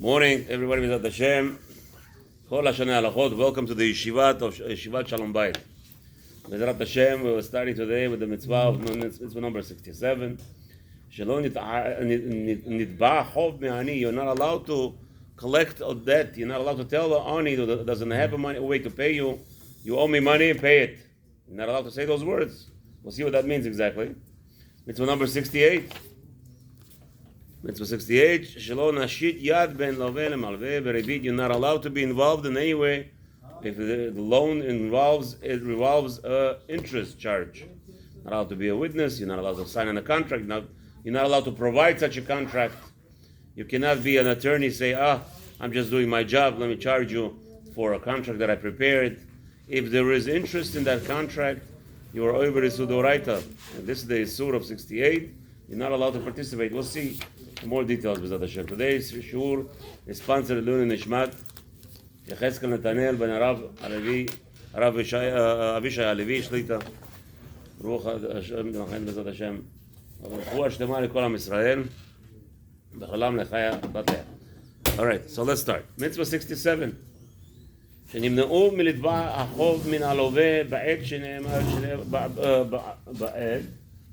Morning, everybody. Mizat Hashem. Kol Hashana Halachot. Welcome to the Yeshivat Shalom Bayit. Mizat Hashem. We will start today with the mitzvah number 67. Shalom nitba chov me'ani. You're not allowed to collect a debt. You're not allowed to tell the ani who doesn't have a way to pay you. You owe me money, pay it. You're not allowed to say those words. We'll see what that means exactly. Mitzvah number 68. Mitzvah 68, Shalom nashit yad ben loveh lemalveh beribit. You're not allowed to be involved in any way if the loan revolves interest charge. Not allowed to be a witness. You're not allowed to sign on a contract. You're not allowed to provide such a contract. You cannot be an attorney, say, I'm just doing my job, let me charge you for a contract that I prepared. If there is interest in that contract, you are over Isudoraita. And this is the Isur of 68. You're not allowed to participate. We'll see more details, B'ezrat Hashem. Today's shiur is sponsored Lun Nishmat Yecheskel Netanel ben Rav Avishai Alevi Shlita. Baruch Hashem, B'ezrat Hashem. Refuah shlema lekol Am Yisrael. B'cholam lechaya bateh. All right, so let's start. Mitzvah 67. שנמנעו מלתבע החוב מן הלווה בעת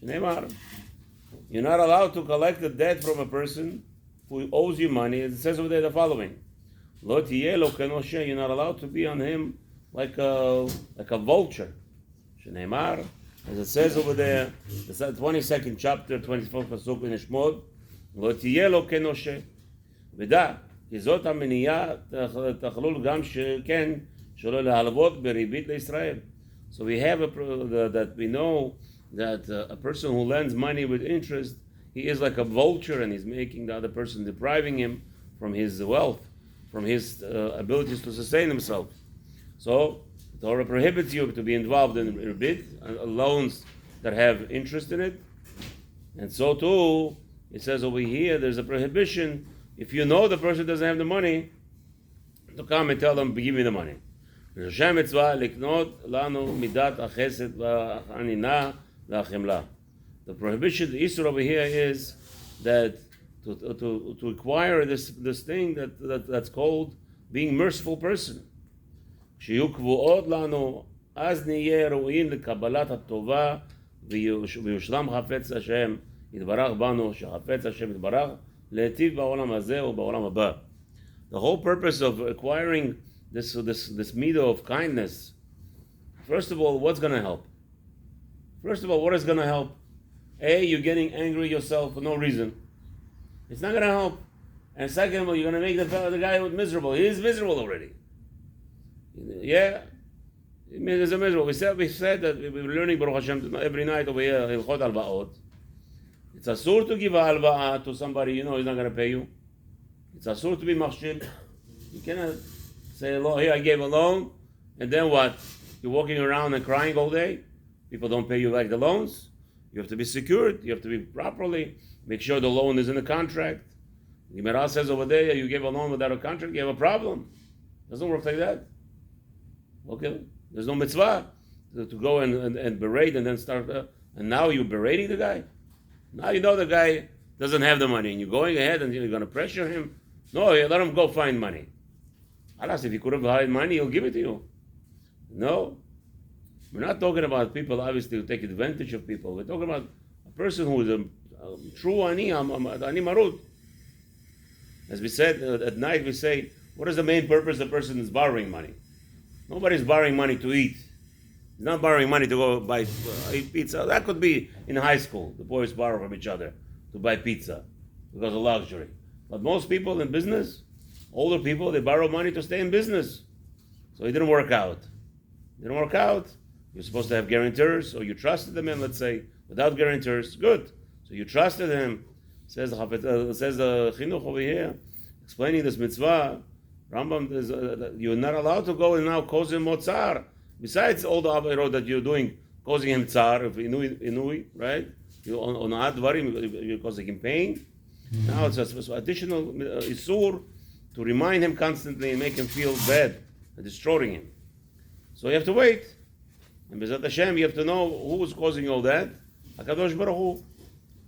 שנאמר. You're not allowed to collect a debt from a person who owes you money. It says over there the following: Lo tiyeh lo kenoshe. You're not allowed to be on him like a vulture. Shneimar, as it says over there, the 22nd chapter, 24th pasuk in Shmod. Lo tiyeh lo kenoshe. V'da ki zot haminiya tachlul gam sheken shelo lehalvot beribit leIsrael. So we have that we know that a person who lends money with interest, he is like a vulture, and he's making the other person, depriving him from his wealth, from his abilities to sustain himself. So the Torah prohibits you to be involved in ribit, loans that have interest in it. And so too, it says over here, there's a prohibition, if you know the person doesn't have the money, to come and tell them, give me the money. The prohibition, the issue over here is that to acquire this thing that's called being merciful person. שיהיו קבועות לנו, אז נהיה ראויים לקבלת הטובה ויושלם חפץ השם יתברך בנו, שחפץ השם יתברך להיטיב בעולם הזה ובעולם הבא. The whole purpose of acquiring this midah of kindness, first of all, what's going to help? First of all, what is going to help? A, you're getting angry yourself for no reason. It's not going to help. And second of all, you're going to make the guy miserable. He is miserable already. Yeah, he's miserable. We said that we were learning Baruch Hashem every night over here, Hilchot Alva'ot. It's asur to give a halva'ah to somebody you know he's not going to pay you. It's asur to be machshil. You cannot say, here I gave a loan, and then what? You're walking around and crying all day? People don't pay you back the loans. You have to be secured. You have to be properly. Make sure the loan is in the contract. The Gemara says over there, you gave a loan without a contract, you have a problem. Doesn't work like that. Okay? There's no mitzvah to go and berate and then start. And now you're berating the guy? Now you know the guy doesn't have the money and you're going ahead and you're going to pressure him. No, let him go find money. Alas, if he could have had money, he'll give it to you. No. We're not talking about people, obviously, who take advantage of people. We're talking about a person who is a true ani marut. As we said, at night we say, what is the main purpose the person is borrowing money? Nobody's borrowing money to eat. He's not borrowing money to go buy eat pizza. That could be in high school. The boys borrow from each other to buy pizza because of luxury. But most people in business, older people, they borrow money to stay in business. So it didn't work out. You're supposed to have guarantors, or you trusted the man, let's say, without guarantors. Good. So you trusted him. Says the Chinuch over here, explaining this mitzvah. Rambam, you're not allowed to go and now cause him motzar. Besides all the averot that you're doing, causing him tzar, inui, right? You're causing him pain. Now it's an additional isur to remind him constantly and make him feel bad, destroying him. So you have to wait. And B'ezrat Hashem, you have to know who is causing all that. HaKadosh Baruch Hu.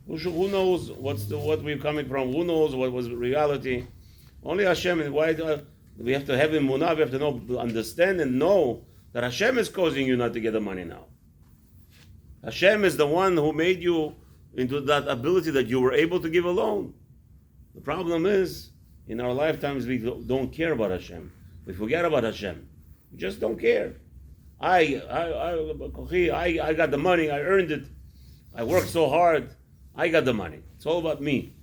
Who knows what we're coming from? Who knows what was reality? Only Hashem. And why we have to have emunah? We have to know, understand, and know that Hashem is causing you not to get the money now. Hashem is the one who made you into that ability that you were able to give a loan. The problem is, in our lifetimes, we don't care about Hashem. We forget about Hashem. We just don't care. I got the money. I earned it. I worked so hard. I got the money. It's all about me.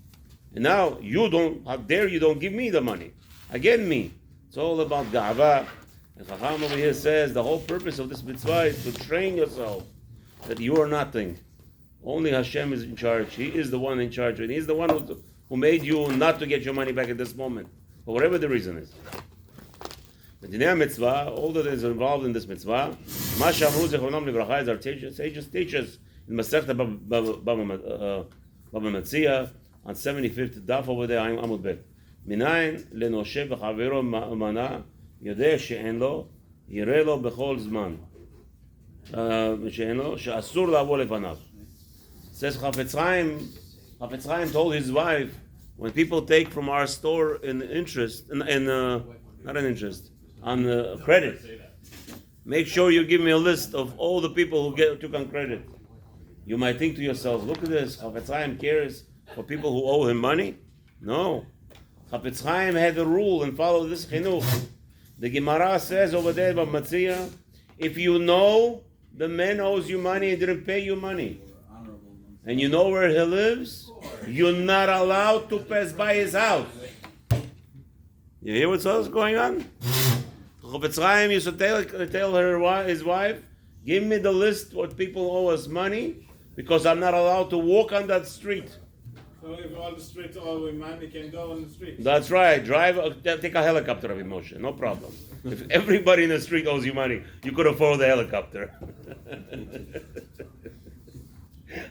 And now you don't. How dare you don't give me the money? Again, me. It's all about ga'ava. And Chacham over here says the whole purpose of this mitzvah is to train yourself that you are nothing. Only Hashem is in charge. He is the one in charge, and He's the one who made you not to get your money back at this moment, for whatever the reason is. The Dinei mitzvah, all that is involved in this mitzvah, Ma Shamru Zechronam Libracha, is our sages teach us in Masechta Baba Metzia on 75th daf over there, Amud Bet. Minayin lenoshe v'chavero mana yodeh she'en lo yireh lo b'chol zman she'en lo she'asur la'avo lefanav. Says Chafetz Chaim told his wife, when people take from our store in interest, not an interest, on credit, make sure you give me a list of all the people who took on credit. You might think to yourself, look at this, Chafetz Chaim cares for people who owe him money? No. Chafetz Chaim had a rule and followed this chinuch. The Gemara says over there about Matzia, if you know the man owes you money and didn't pay you money, and you know where he lives, you're not allowed to pass by his house. You hear what's else going on? Chafetz Chaim used to tell his wife, give me the list what people owe us money, because I'm not allowed to walk on that street. So if all the streets owe him money, can go on the street. That's right. Take a helicopter of emotion, no problem. If everybody in the street owes you money, you could afford the helicopter.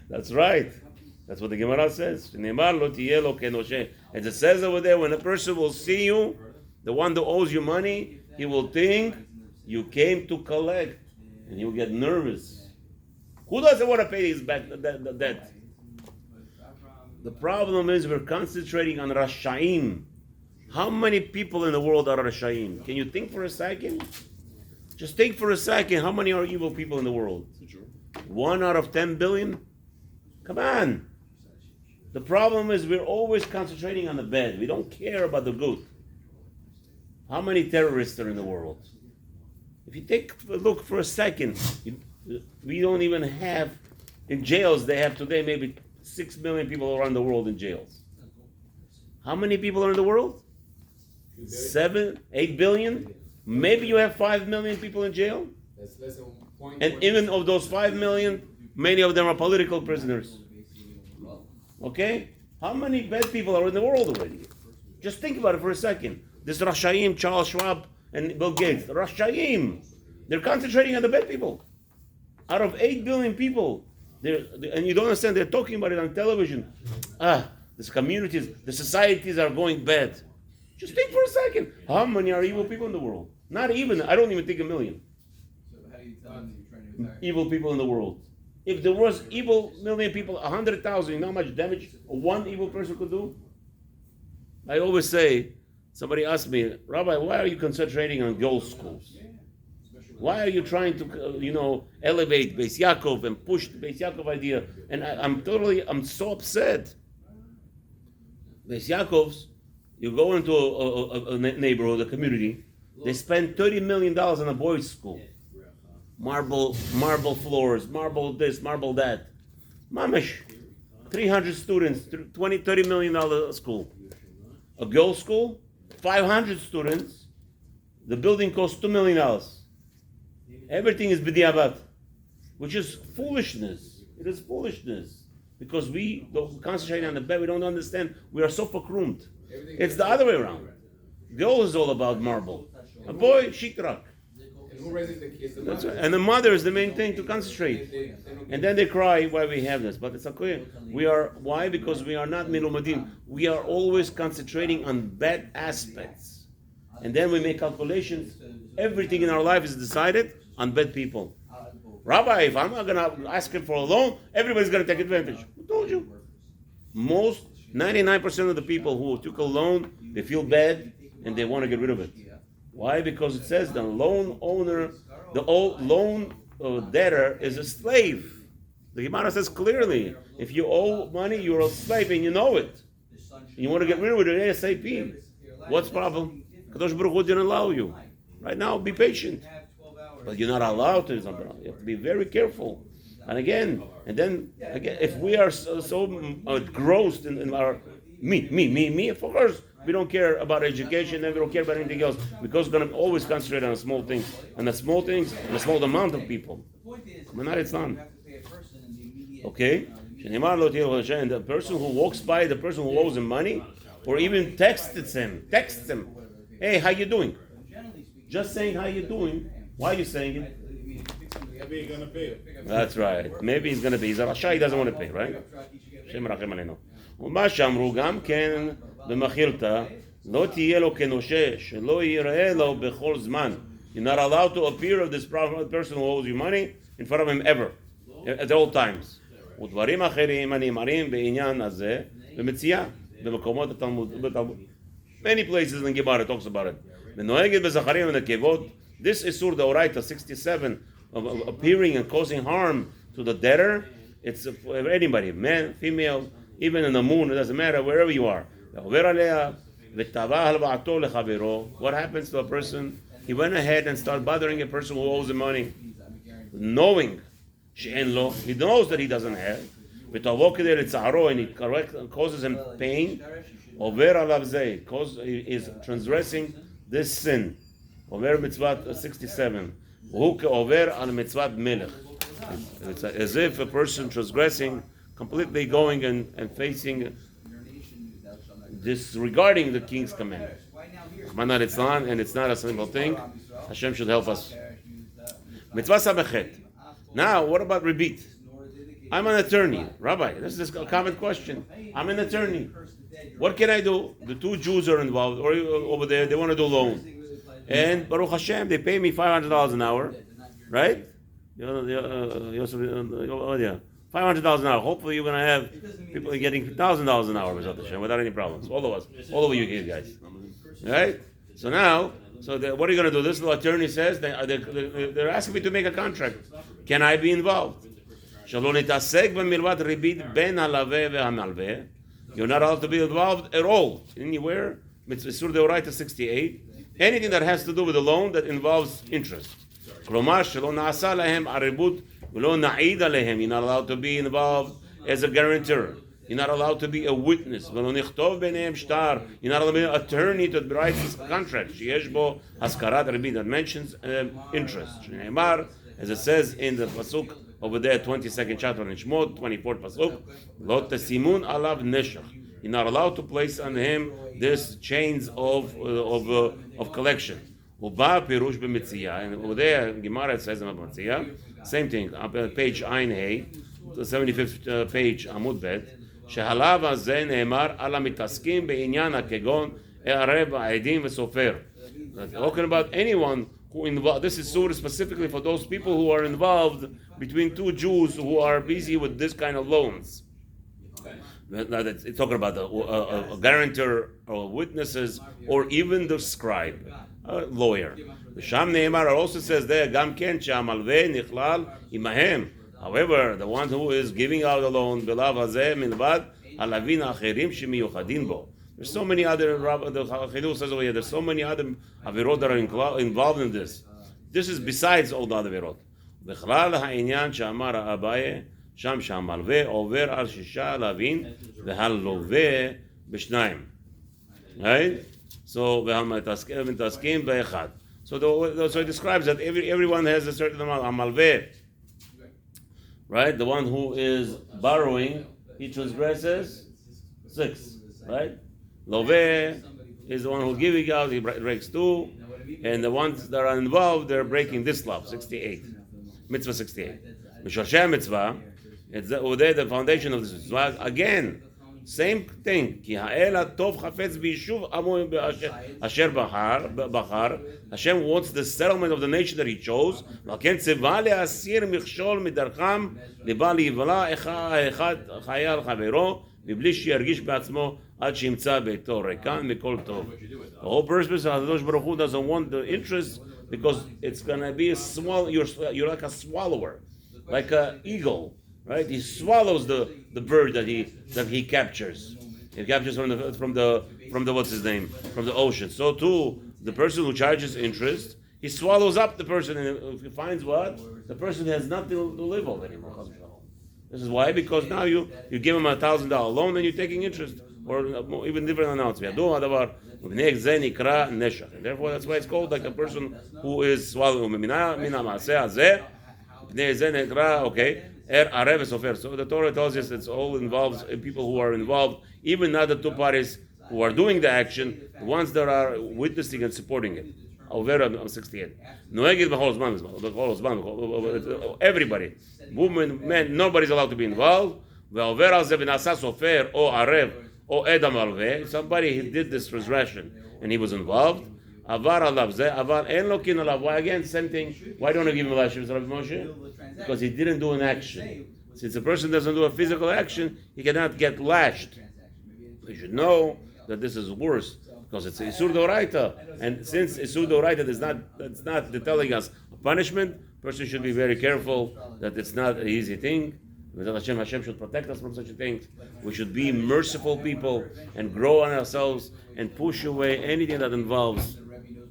That's right. That's what the Gemara says. As it says over there, when a person will see you, the one that owes you money, he will think you came to collect, and he will get nervous. Who doesn't want to pay his the debt? The problem is we're concentrating on Rashaim. How many people in the world are Rashaim? Can you think for a second? Just think for a second. How many are evil people in the world? 1 out of 10 billion? Come on. The problem is we're always concentrating on the bad. We don't care about the good. How many terrorists are in the world? If you take a look for a second, we don't even have, in jails they have today maybe 6 million people around the world in jails. How many people are in the world? 7, 8 billion? Maybe you have 5 million people in jail? That's less than 1.1. And even of those 5 million, many of them are political prisoners. Okay? How many bad people are in the world already? Just think about it for a second. This Rashaim, Charles Schwab, and Bill Gates, the Rashaim, they're concentrating on the bad people. Out of 8 billion people, and you don't understand, they're talking about it on television. These communities, the societies are going bad. Just think for a second. How many are evil people in the world? Not even, I don't even think a million. So how do you tell them you're trying to retire? Evil people in the world. If there was evil million people, 100,000, you know how much damage one evil person could do? I always say, somebody asked me, Rabbi, why are you concentrating on girls' schools? Why are you trying to, elevate Beis Yaakov and push the Beis Yaakov idea? And I'm so upset. Beis Yaakovs, you go into a neighborhood, a community, they spend $30 million on a boys' school. Marble floors, marble this, marble that. Mamish, 300 students, $30 million school. A girls' school, 500 students, the building costs $2 million. Everything is b'diavad, which is foolishness. It is foolishness. Because we don't concentrate on the bed, we don't understand. We are so fakrumt. It's the other way around. Girl is all about marble. A boy, sheetrock. And who raises the kids? That's right. And the mother is the main thing to concentrate. And then they cry why we have this. But it's okay. Why? Because we are not milumadim. We are always concentrating on bad aspects. And then we make calculations. Everything in our life is decided on bad people. Rabbi, if I'm not going to ask him for a loan, everybody's going to take advantage. Who told you? 99% of the people who took a loan they feel bad and they want to get rid of it. Why? Because it says the loan owner, the old loan debtor is a slave. The Gemara says clearly, if you owe money, you're a slave and you know it. And you want to get rid of it ASAP. What's the problem? Kadosh Baruch Hu didn't allow you. Right now, be patient. But you're not allowed to do something. You have to be very careful. And then again, if we are so engrossed in our me, of course, we don't care about education and we don't care about anything else because we're going to always concentrate on small things. And the small things, and a small amount of people. It's not. Okay? And the person who walks by the person who owes him money, or even texts him, hey, how you doing? Just saying how you doing. Why are you saying it? Maybe he's gonna pay. That's right. Maybe he's going to pay. He's a Rasha, he doesn't want to pay, right? השם ירחם עלינו. ומה שאמרו גם כן במחילתא, לא תהיה לו כנושה, שלא יראה לו בכל זמן. You're not allowed to appear of this person who owes you money in front of him ever, at all times. ודברים אחרים הנאמרים בעניין הזה במציאה, במקומות בתלמוד. Many places in Gemara talks about it. ונוהגת בזכרים ונקבות, this is Surah Oraita 67, of appearing and causing harm to the debtor. It's for anybody, man, female, even in the moon, it doesn't matter, wherever you are. What happens to a person? He went ahead and started bothering a person who owes him money, knowing he knows that he doesn't have, and it causes him pain. Is transgressing this sin. Over Mitzvoth 67. It's as if a person transgressing, completely going and facing, disregarding the king's command. And it's not a simple thing. Hashem should help us. Mitzvah Samechet. Now, what about rebit? I'm an attorney. Rabbi, this is a common question. I'm an attorney. What can I do? The two Jews are involved, or over there, they want to do loan. And Baruch Hashem, they pay me $500 an hour, right? $500 an hour. Hopefully you're going to have people getting $1,000 an hour without any problems. All of us. All of you guys. Right? So now, what are you going to do? This little attorney says, they're asking me to make a contract. Can I be involved? You're not allowed to be involved at all. Anywhere. Surah Oraita 68. Anything that has to do with a loan that involves interest. You're not allowed to be involved as a guarantor. You're not allowed to be a witness. You're not allowed to be an attorney to write this contract. That mentions interest. As it says in the pasuk over there, 22nd chapter in Shmot, 24th pasuk, Lo tesimun alav neshach. You're not allowed to place on him this chains of collection. Uba pirush b'mitziya, and over there, Gemara says about Mitziya, same thing. Page Ein Hey, the 75th page, Amud Bet. Shehalav hazeh neemar ala mitaskim be'inyan hakegon e'arev ha'edim v'sofer. Talking about anyone who involved. This is Surah specifically for those people who are involved between two Jews who are busy with this kind of loans. It's talking about a guarantor or witnesses or even the scribe, a lawyer. The Sham Neymar also says there, Gam ken she'amalveh nichlal imahem. However, the one who is giving out a loan, belav hazeh milvad halavin acherim shemiyuchadin bo. There's so many other, the Chiddush says over here, there's so many other avirot that are involved in this. This is besides all the other avirot. Bechlal ha'inyan she'amar Abaye, sham she'amalveh over al shisha lavin v'halloveh b'shnayim. Right? So v'halmataskim be'echad. So it describes that everyone has a certain amount. Amalveh, right? The one who is borrowing, he transgresses 6, right? Loveh is the one who's giving out, he breaks 2, and the ones that are involved, they're breaking this law, 68. Mitzvah 68. Mishasheh mitzvah, it's over there the foundation of this mitzvah. Again, same thing. Ki ha'ela tov chafetz b'yishuv amu asher bachar. Hashem wants the settlement of the nation that He chose. V'ken tzeva le'asir michshol midarcham liba li'ivla echad chayal chavero v'bli shi'yargish b'atzmo עד שימצא ביתו ריקן מכל טוב. What you do with it. The whole purpose of HaKadosh Baruch Hu doesn't want the interest because it's gonna be a swallow. You're like a swallower, like an eagle, right? He swallows the bird that he captures. He captures from the what's his name, from the ocean. So too, the person who charges interest, he swallows up the person, and if he finds what, the person has nothing to live on anymore. This is why, because now you give him $1,000 loan and you're taking interest, or even different announcement. Therefore, that's why it's called like a person who is swallowing. Okay. So the Torah tells us it's all involves people who are involved, even not the two parties who are doing the action, the ones that are witnessing and supporting it. I'm 68. Everybody, women, men, nobody's allowed to be involved. Somebody did this transgression and he was involved. Why again, same thing. Why don't I give him a lashes, Rabbi Moshe? Because he didn't do an action. Since a person doesn't do a physical action, he cannot get lashed. We should know that this is worse because it's Isur Doraita, and since Isur Doraita that's not telling us a punishment, person should be very careful that it's not an easy thing. Hashem should protect us from such a thing. We should be merciful people and grow on ourselves and push away anything that involves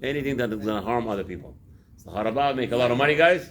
anything that is going to harm other people. Make a lot of money, guys.